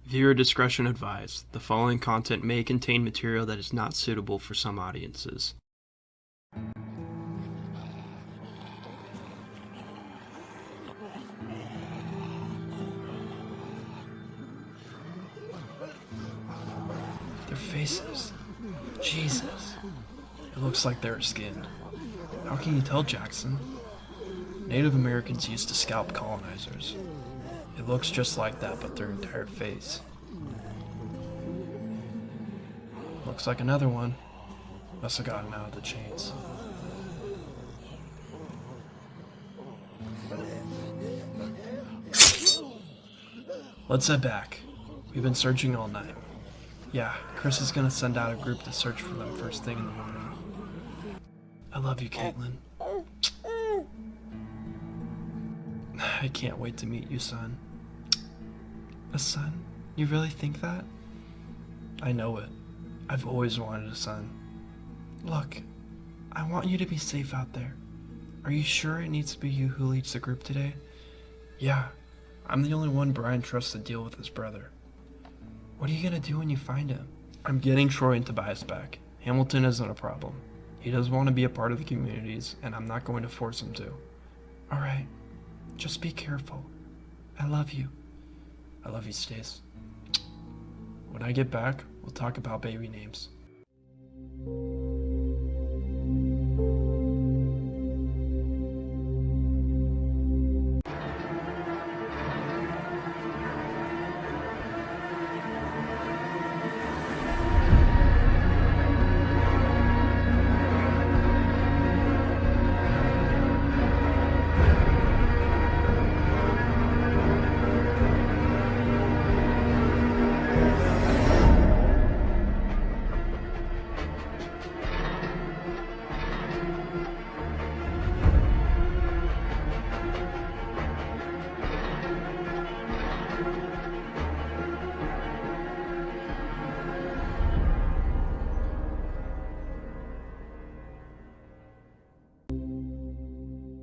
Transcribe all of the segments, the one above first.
Viewer discretion advised. The following content may contain material that is not suitable for some audiences. Their faces. Jesus. It looks like they're skinned. How can you tell, Jackson? Native Americans used to scalp colonizers. It looks just like that, but their entire face. Looks like another one. Must have gotten out of the chains. Let's head back. We've been searching all night. Yeah, Chris is gonna send out a group to search for them first thing in the morning. I love you, Caitlin. I can't wait to meet you, son. A son? You really think that? I know it. I've always wanted a son. Look, I want you to be safe out there. Are you sure it needs to be you who leads the group today? Yeah, I'm the only one Brian trusts to deal with his brother. What are you gonna do when you find him? I'm getting Troy and Tobias back. Hamilton isn't a problem. He does want to be a part of the communities, and I'm not going to force him to. Alright, just be careful. I love you. I love you, Stace. When I get back, we'll talk about baby names.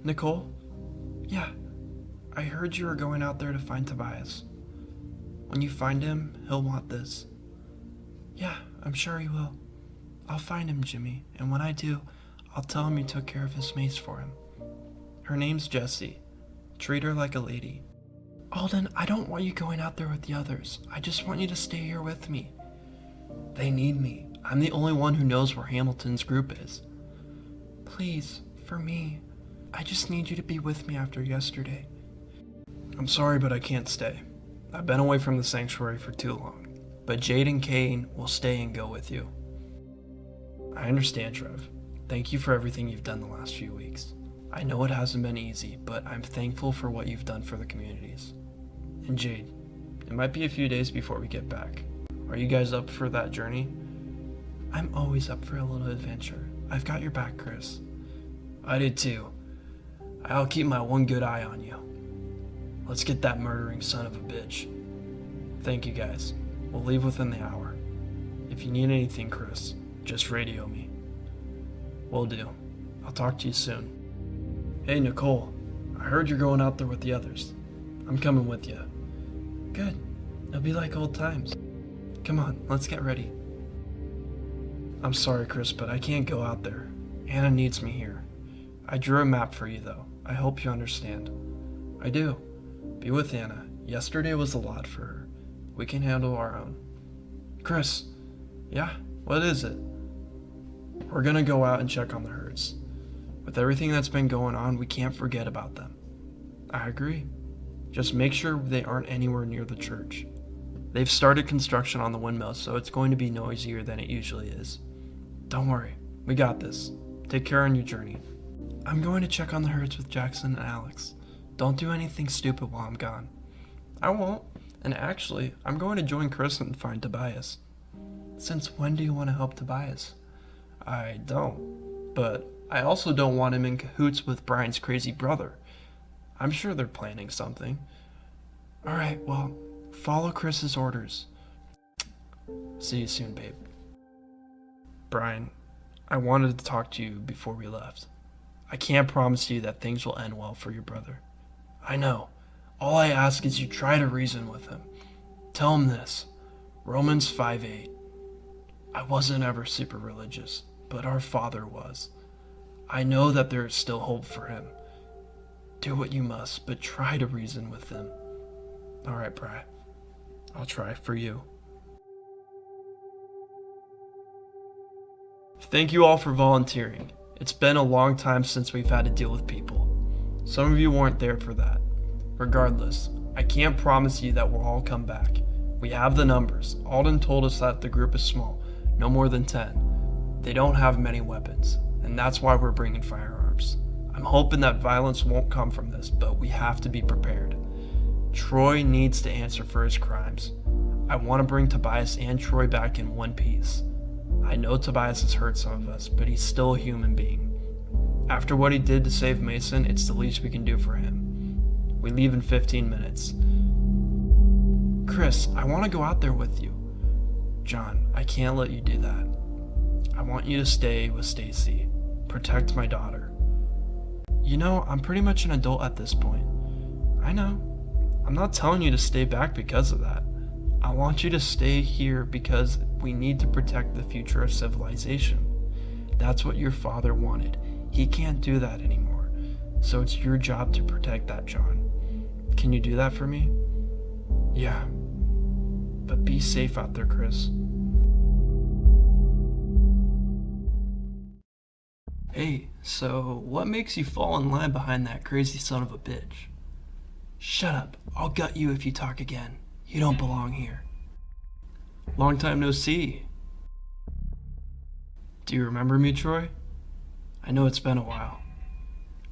Nicole? Yeah, I heard you were going out there to find Tobias. When you find him, he'll want this. Yeah, I'm sure he will. I'll find him, Jimmy, and when I do, I'll tell him you took care of his mace for him. Her name's Jessie. Treat her like a lady. Alden, I don't want you going out there with the others. I just want you to stay here with me. They need me. I'm the only one who knows where Hamilton's group is. Please, for me. I just need you to be with me after yesterday. I'm sorry, but I can't stay. I've been away from the sanctuary for too long, but Jade and Kane will stay and go with you. I understand, Trev. Thank you for everything you've done the last few weeks. I know it hasn't been easy, but I'm thankful for what you've done for the communities. And Jade, it might be a few days before we get back. Are you guys up for that journey? I'm always up for a little adventure. I've got your back, Chris. I did too. I'll keep my one good eye on you. Let's get that murdering son of a bitch. Thank you guys. We'll leave within the hour. If you need anything, Chris, just radio me. Will do. I'll talk to you soon. Hey, Nicole. I heard you're going out there with the others. I'm coming with you. Good. It'll be like old times. Come on, let's get ready. I'm sorry, Chris, but I can't go out there. Anna needs me here. I drew a map for you, though. I hope you understand. I do. Be with Anna. Yesterday was a lot for her. We can handle our own. Chris. Yeah? What is it? We're gonna go out and check on the herds. With everything that's been going on, we can't forget about them. I agree. Just make sure they aren't anywhere near the church. They've started construction on the windmill, so it's going to be noisier than it usually is. Don't worry. We got this. Take care on your journey. I'm going to check on the herds with Jackson and Alex. Don't do anything stupid while I'm gone. I won't. And actually, I'm going to join Chris and find Tobias. Since when do you want to help Tobias? I don't. But I also don't want him in cahoots with Brian's crazy brother. I'm sure they're planning something. Alright, well, follow Chris's orders. See you soon, babe. Brian, I wanted to talk to you before we left. I can't promise you that things will end well for your brother. I know. All I ask is you try to reason with him. Tell him this. Romans 5:8. I wasn't ever super religious, but our Father was. I know that there is still hope for him. Do what you must, but try to reason with him. All right, Bri. I'll try for you. Thank you all for volunteering. It's been a long time since we've had to deal with people. Some of you weren't there for that. Regardless, I can't promise you that we'll all come back. We have the numbers. Alden told us that the group is small, no more than 10. They don't have many weapons, and that's why we're bringing firearms. I'm hoping that violence won't come from this, but we have to be prepared. Troy needs to answer for his crimes. I want to bring Tobias and Troy back in one piece. I know Tobias has hurt some of us, but he's still a human being. After what he did to save Mason, it's the least we can do for him. We leave in 15 minutes. Chris, I want to go out there with you. John, I can't let you do that. I want you to stay with Stacy. Protect my daughter. You know, I'm pretty much an adult at this point. I know. I'm not telling you to stay back because of that. I want you to stay here because we need to protect the future of civilization. That's what your father wanted. He can't do that anymore. So it's your job to protect that, John. Can you do that for me? Yeah. But be safe out there, Chris. Hey, so what makes you fall in line behind that crazy son of a bitch? Shut up. I'll gut you if you talk again. You don't belong here. Long time no see. Do you remember me, Troy? I know it's been a while.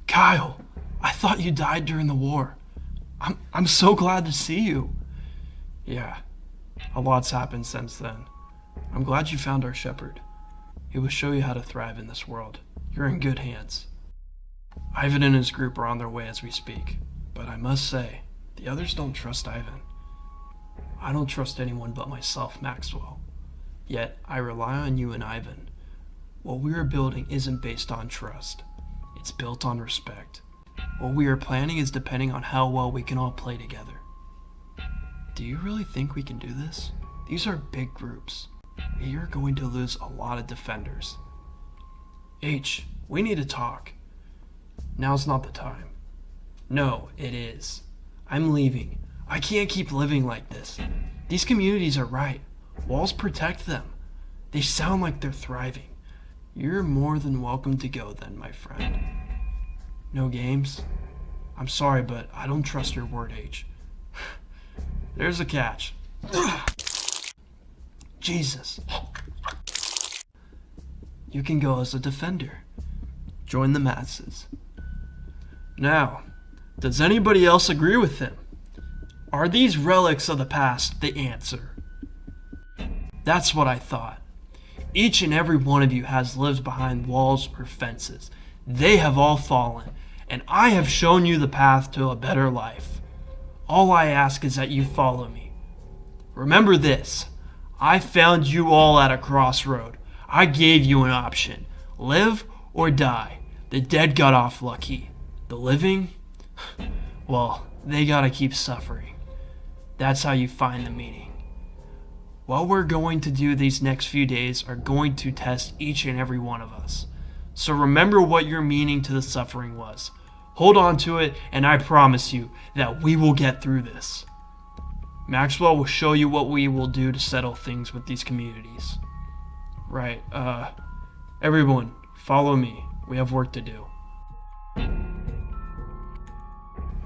Kyle, I thought you died during the war. I'm so glad to see you. Yeah, a lot's happened since then. I'm glad you found our shepherd. He will show you how to thrive in this world. You're in good hands. Ivan and his group are on their way as we speak, but I must say, the others don't trust Ivan. I don't trust anyone but myself, Maxwell. Yet, I rely on you and Ivan. What we are building isn't based on trust. It's built on respect. What we are planning is depending on how well we can all play together. Do you really think we can do this? These are big groups. We are going to lose a lot of defenders. H, we need to talk. Now's not the time. No, it is. I'm leaving. I can't keep living like this. These communities are right. Walls protect them. They sound like they're thriving. You're more than welcome to go then, my friend. No games? I'm sorry, but I don't trust your word, H. There's a catch. Jesus. You can go as a defender. Join the masses. Now, does anybody else agree with him? Are these relics of the past the answer? That's what I thought. Each and every one of you has lived behind walls or fences. They have all fallen, and I have shown you the path to a better life. All I ask is that you follow me. Remember this. I found you all at a crossroad. I gave you an option. Live or die. The dead got off lucky. The living? Well, they gotta keep suffering. That's how you find the meaning. What we're going to do these next few days are going to test each and every one of us. So remember what your meaning to the suffering was. Hold on to it, and I promise you that we will get through this. Maxwell will show you what we will do to settle things with these communities. Right, everyone, follow me. We have work to do.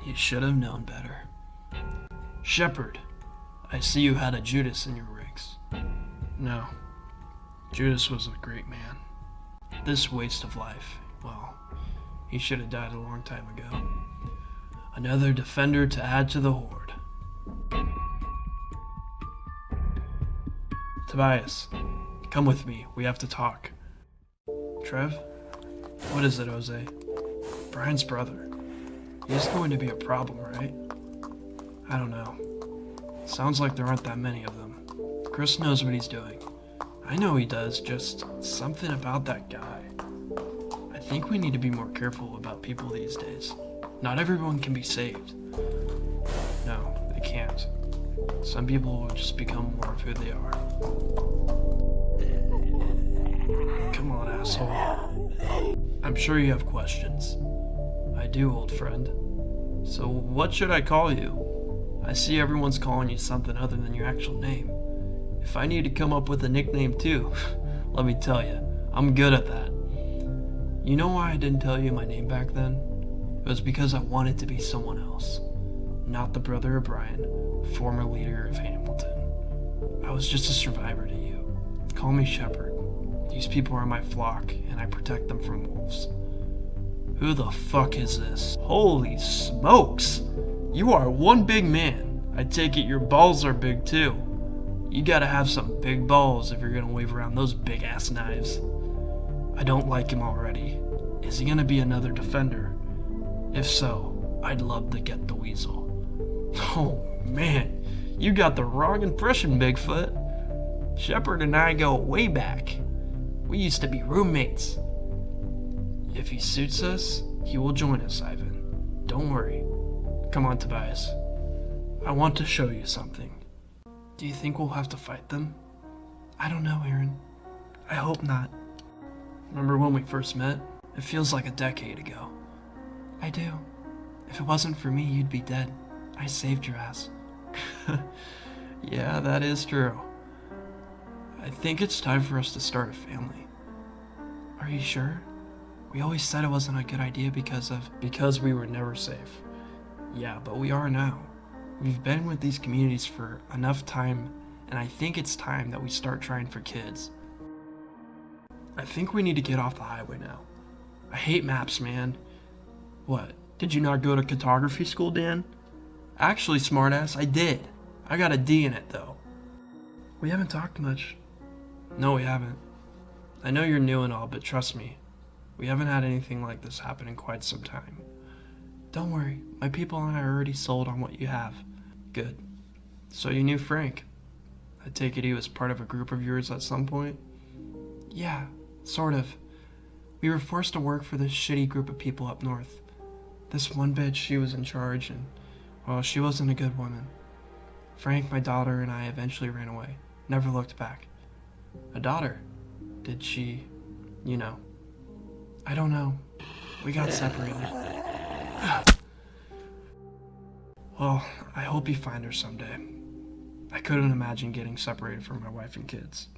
You should have known better. Shepherd, I see you had a Judas in your ranks. No, Judas was a great man. This waste of life, well, he should have died a long time ago. Another defender to add to the horde. Tobias, come with me. We have to talk. Trev? What is it, Jose? Brian's brother. He's going to be a problem, right? I don't know. Sounds like there aren't that many of them. Chris knows what he's doing. I know he does, just something about that guy. I think we need to be more careful about people these days. Not everyone can be saved. No, they can't. Some people will just become more of who they are. Come on, asshole. I'm sure you have questions. I do, old friend. So what should I call you? I see everyone's calling you something other than your actual name. If I need to come up with a nickname too, let me tell you, I'm good at that. You know why I didn't tell you my name back then? It was because I wanted to be someone else. Not the brother of Brian, former leader of Hamilton. I was just a survivor to you. Call me Shepherd. These people are my flock, and I protect them from wolves. Who the fuck is this? Holy smokes! You are one big man. I take it your balls are big too. You gotta have some big balls if you're gonna wave around those big ass knives. I don't like him already. Is he gonna be another defender? If so, I'd love to get the weasel. Oh man, you got the wrong impression, Bigfoot. Shepherd and I go way back. We used to be roommates. If he suits us, he will join us, Ivan. Don't worry. Come on, Tobias. I want to show you something. Do you think we'll have to fight them? I don't know, Aaron. I hope not. Remember when we first met? It feels like a decade ago. I do. If it wasn't for me, you'd be dead. I saved your ass. Yeah, that is true. I think it's time for us to start a family. Are you sure? We always said it wasn't a good idea because we were never safe. Yeah, but we are now. We've been with these communities for enough time, and I think it's time that we start trying for kids. I think we need to get off the highway now. I hate maps, man. What? Did you not go to cartography school, Dan? Actually, smartass, I did. I got a D in it, though. We haven't talked much. No, we haven't. I know you're new and all, but trust me, we haven't had anything like this happen in quite some time. Don't worry, my people and I are already sold on what you have. Good. So you knew Frank. I take it he was part of a group of yours at some point? Yeah, sort of. We were forced to work for this shitty group of people up north. This one bitch, she was in charge, and, well, she wasn't a good woman. Frank, my daughter, and I eventually ran away. Never looked back. A daughter? Did she, I don't know. We got separated. Well, I hope you find her someday. I couldn't imagine getting separated from my wife and kids.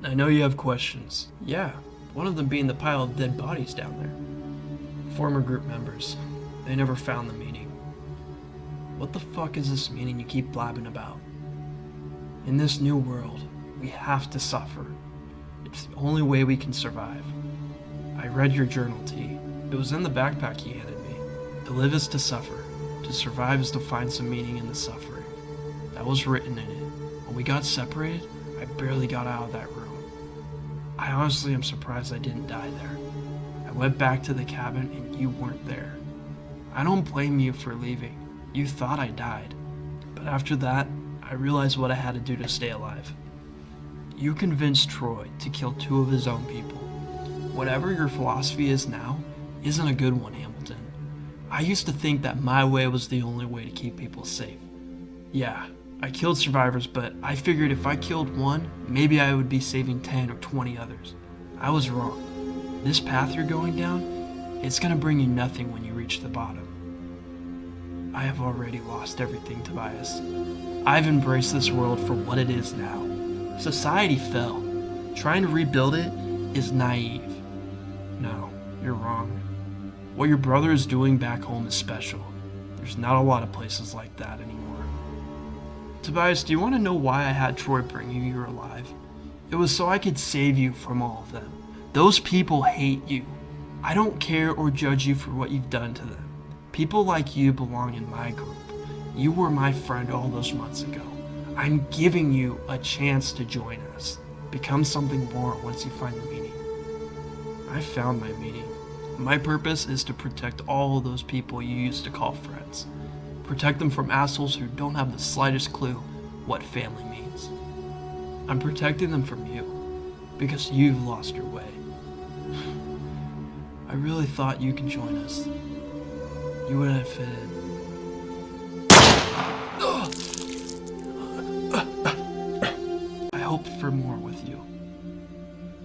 I know you have questions. Yeah, one of them being the pile of dead bodies down there. Former group members. They never found the meaning. What the fuck is this meaning you keep blabbing about? In this new world, we have to suffer. It's the only way we can survive. I read your journal, T. It was in the backpack you handed me. To live is to suffer. To survive is to find some meaning in the suffering. That was written in it. When we got separated, I barely got out of that room. I honestly am surprised I didn't die there. I went back to the cabin and you weren't there. I don't blame you for leaving. You thought I died. But after that, I realized what I had to do to stay alive. You convinced Troy to kill 2 of his own people. Whatever your philosophy is now, isn't a good one, Hamilton. I used to think that my way was the only way to keep people safe. Yeah, I killed survivors, but I figured if I killed one, maybe I would be saving 10 or 20 others. I was wrong. This path you're going down, it's gonna bring you nothing when you reach the bottom. I have already lost everything, Tobias. I've embraced this world for what it is now. Society fell. Trying to rebuild it is naive. No, you're wrong. What your brother is doing back home is special. There's not a lot of places like that anymore. Tobias, do you want to know why I had Troy bring you here alive? It was so I could save you from all of them. Those people hate you. I don't care or judge you for what you've done to them. People like you belong in my group. You were my friend all those months ago. I'm giving you a chance to join us. Become something more once you find the meaning. I found my meaning. My purpose is to protect all of those people you used to call friends. Protect them from assholes who don't have the slightest clue what family means. I'm protecting them from you, because you've lost your way. I really thought you could join us. You wouldn't fit in. hoped for more with you.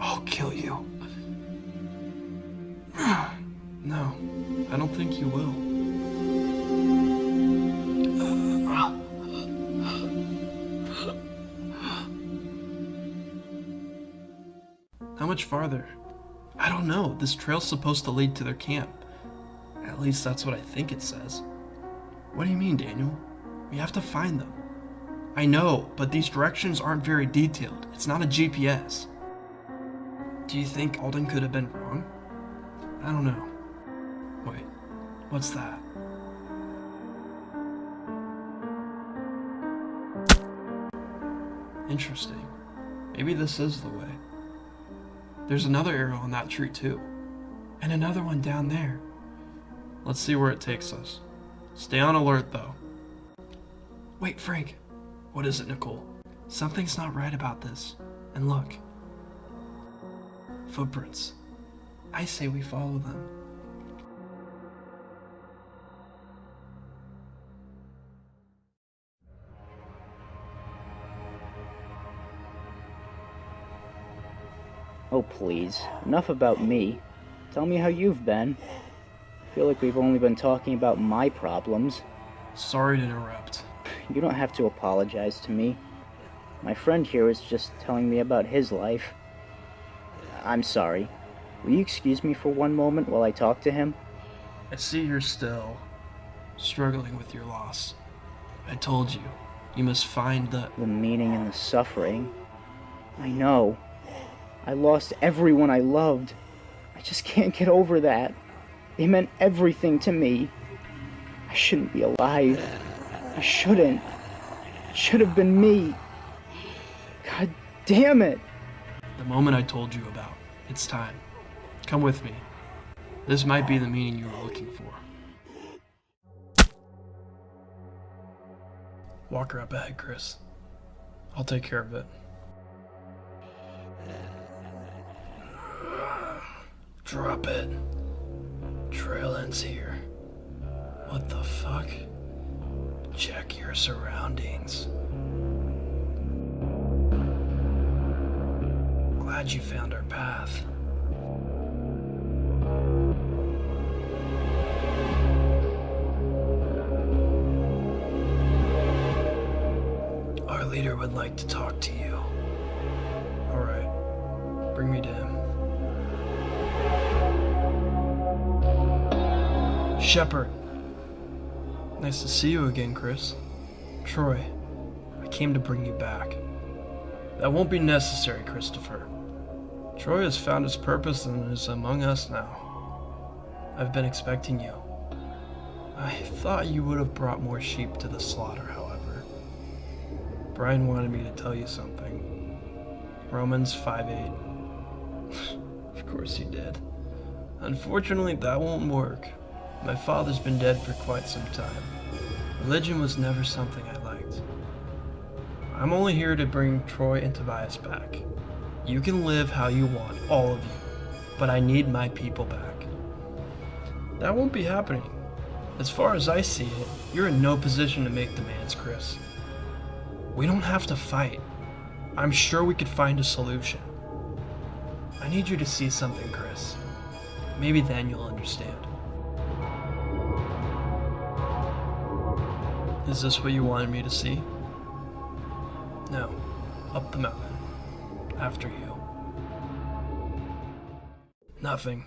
I'll kill you. No, I don't think you will. How much farther? I don't know. This trail's supposed to lead to their camp. At least that's what I think it says. What do you mean, Daniel? We have to find them. I know, but these directions aren't very detailed. It's not a GPS. Do you think Alden could have been wrong? I don't know. Wait, what's that? Interesting. Maybe this is the way. There's another arrow on that tree too. And another one down there. Let's see where it takes us. Stay on alert though. Wait, Frank. What is it, Nicole? Something's not right about this. And look. Footprints. I say we follow them. Oh, please. Enough about me. Tell me how you've been. I feel like we've only been talking about my problems. Sorry to interrupt. You don't have to apologize to me. My friend here is just telling me about his life. I'm sorry. Will you excuse me for one moment while I talk to him? I see you're still struggling with your loss. I told you, you must find the meaning and the suffering. I know. I lost everyone I loved. I just can't get over that. They meant everything to me. I shouldn't be alive. I shouldn't. It should have been me. God damn it. The moment I told you about. It's time. Come with me. This might be the meaning you were looking for. Walk her up ahead, Chris. I'll take care of it. Drop it. Trail ends here. What the fuck? Check your surroundings. Glad you found our path. Our leader would like to talk to you. Alright, bring me to him. Shepard. Nice to see you again, Chris. Troy, I came to bring you back. That won't be necessary, Christopher. Troy has found his purpose and is among us now. I've been expecting you. I thought you would have brought more sheep to the slaughter, however. Brian wanted me to tell you something. Romans 5:8. Of course he did. Unfortunately, that won't work. My father's been dead for quite some time. Religion was never something I liked. I'm only here to bring Troy and Tobias back. You can live how you want, all of you, but I need my people back. That won't be happening. As far as I see it, you're in no position to make demands, Chris. We don't have to fight. I'm sure we could find a solution. I need you to see something, Chris. Maybe then you'll understand. Is this what you wanted me to see? No. Up the mountain. After you. Nothing.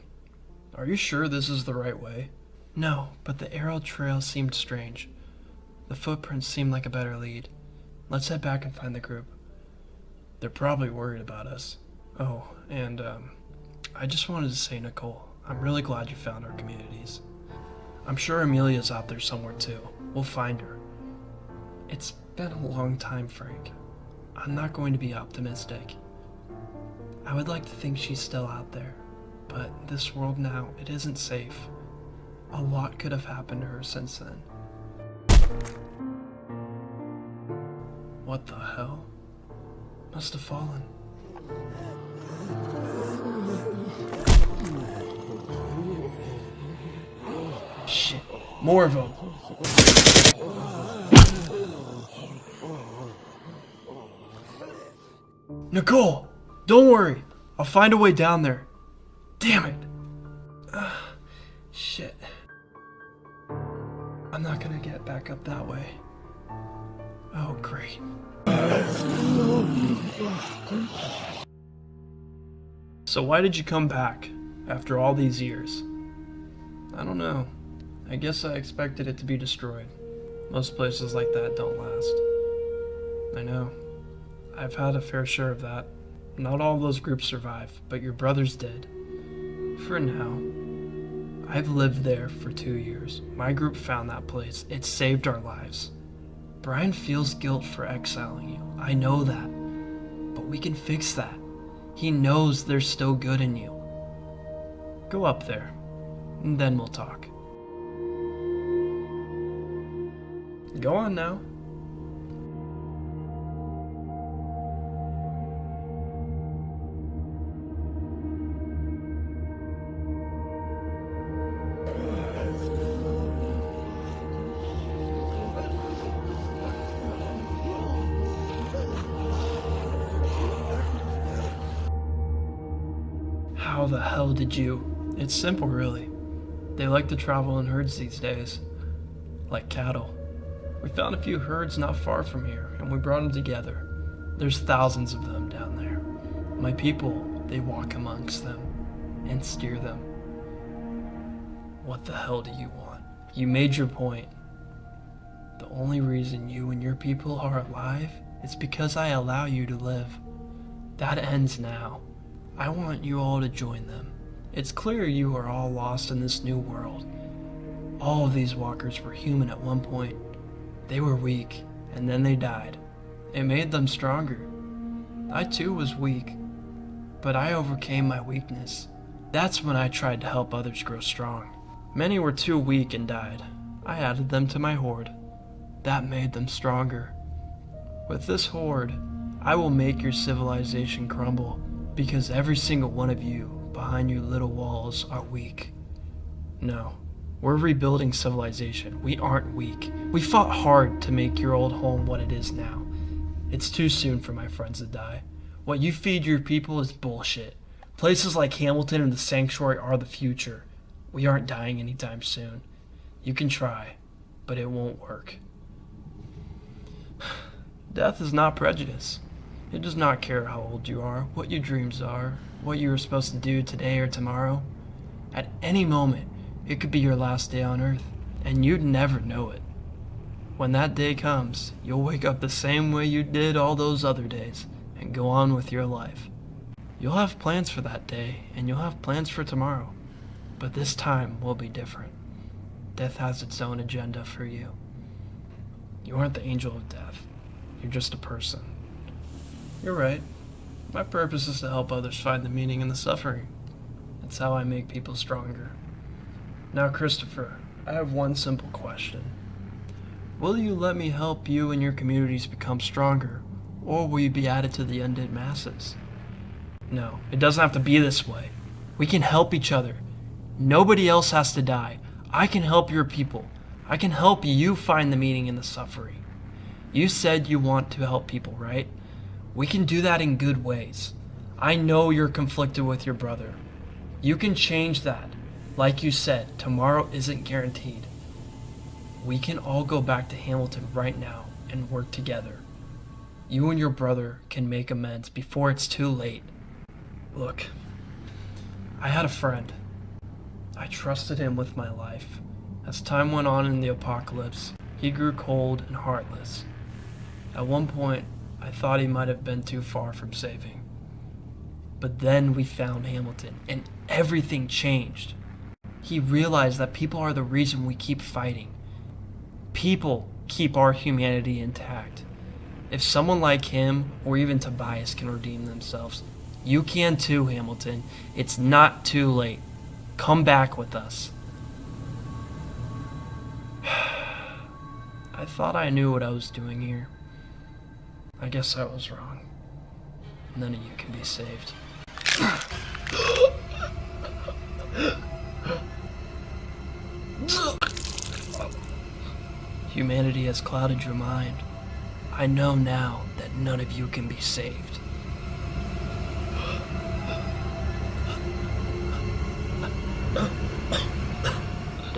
Are you sure this is the right way? No, but the arrow trail seemed strange. The footprints seemed like a better lead. Let's head back and find the group. They're probably worried about us. Oh, and I just wanted to say, Nicole, I'm really glad you found our communities. I'm sure Amelia's out there somewhere too. We'll find her. It's been a long time, Frank. I'm not going to be optimistic. I would like to think she's still out there, but this world now, it isn't safe. A lot could have happened to her since then. What the hell? Must have fallen. Shit, more of them. Nicole, don't worry. I'll find a way down there. Damn it. Shit. I'm not gonna get back up that way. Oh, great. So why did you come back after all these years? I don't know. I guess I expected it to be destroyed. Most places like that don't last. I know. I've had a fair share of that. Not all of those groups survive, but your brothers did. For now. I've lived there for 2 years. My group found that place. It saved our lives. Brian feels guilt for exiling you. I know that. But we can fix that. He knows there's still good in you. Go up there, and then we'll talk. Go on now. How the hell did you? It's simple, really. They like to travel in herds these days, like cattle. We found a few herds not far from here, and we brought them together. There's thousands of them down there. My people, they walk amongst them and steer them. What the hell do you want? You made your point. The only reason you and your people are alive is because I allow you to live. That ends now. I want you all to join them. It's clear you are all lost in this new world. All of these walkers were human at one point. They were weak, and then they died. It made them stronger. I too was weak, but I overcame my weakness. That's when I tried to help others grow strong. Many were too weak and died. I added them to my horde. That made them stronger. With this horde, I will make your civilization crumble, because every single one of you behind your little walls are weak. No, we're rebuilding civilization. We aren't weak. We fought hard to make your old home what it is now. It's too soon for my friends to die. What you feed your people is bullshit. Places like Hamilton and the Sanctuary are the future. We aren't dying anytime soon. You can try, but it won't work. Death is not prejudice. It does not care how old you are, what your dreams are, what you are supposed to do today or tomorrow. At any moment, it could be your last day on Earth, and you'd never know it. When that day comes, you'll wake up the same way you did all those other days, and go on with your life. You'll have plans for that day, and you'll have plans for tomorrow. But this time will be different. Death has its own agenda for you. You aren't the angel of death. You're just a person. You're right. My purpose is to help others find the meaning in the suffering. It's how I make people stronger. Now, Christopher, I have one simple question. Will you let me help you and your communities become stronger, or will you be added to the undead masses? No, it doesn't have to be this way. We can help each other. Nobody else has to die. I can help your people. I can help you find the meaning in the suffering. You said you want to help people, right? We can do that in good ways. I know you're conflicted with your brother. You can change that. Like you said, tomorrow isn't guaranteed. We can all go back to Hamilton right now and work together. You and your brother can make amends before it's too late. Look, I had a friend. I trusted him with my life. As time went on in the apocalypse, he grew cold and heartless. At one point, I thought he might have been too far from saving. But then we found Hamilton, and everything changed. He realized that people are the reason we keep fighting. People keep our humanity intact. If someone like him, or even Tobias, can redeem themselves, you can too, Hamilton. It's not too late. Come back with us. I thought I knew what I was doing here. I guess I was wrong. None of you can be saved. Humanity has clouded your mind. I know now that none of you can be saved.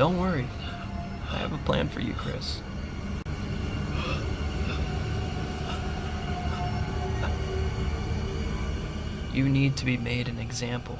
Don't worry. I have a plan for you, Chris. You need to be made an example.